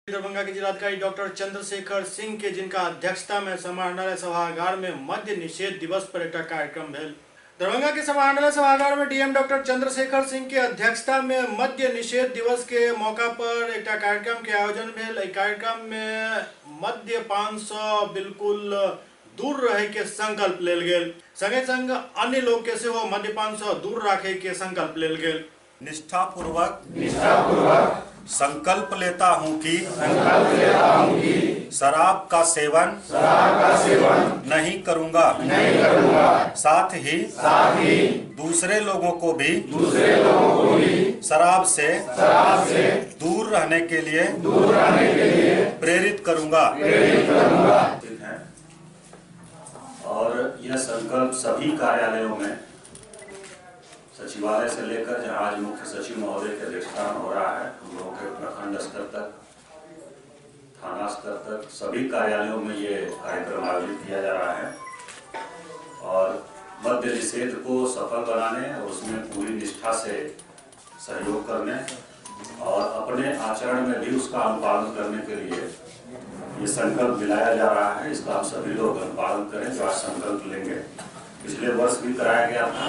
दरभंगा के जिलाधिकारी डॉक्टर चंद्रशेखर सिंह के जिनका अध्यक्षता में समाहरणालय सभागार में मद्य निषेध दिवस पर एक कार्यक्रम भेल। दरभंगा के समाहरणालय सभागार में डीएम डॉक्टर चंद्रशेखर सिंह के अध्यक्षता में मद्य निषेध दिवस के मौका पर एक कार्यक्रम के आयोजन भेल। कार्यक्रम में मद्यपान से बिल्कुल दूर रहे के संकल्प लेल गेल, संगे संग अन्य लोग के सेहो मद्यपान से दूर रखे के संकल्प लेल गेल। निष्ठापूर्वक संकल्प लेता हूँ कि शराब का सेवन नहीं करूँगा। साथ ही दूसरे लोगों को भी शराब से दूर रहने के लिए प्रेरित करूँगा। और यह संकल्प सभी कार्यालयों में सचिवालय से लेकर जहां आज मुख्य सचिव महोदय की अध्यक्षता हो रहा है, हम लोगों के प्रखंड स्तर तक, थाना स्तर तक सभी कार्यालयों में ये कार्यक्रम आयोजित किया जा रहा है। और मद्य निषेध को सफल बनाने और उसमें पूरी निष्ठा से सहयोग करने और अपने आचरण में भी उसका अनुपालन करने के लिए ये संकल्प दिलाया जा रहा है। इसका हम सभी लोग अनुपालन करें जो आज संकल्प लेंगे। पिछले वर्ष भी कराया गया था।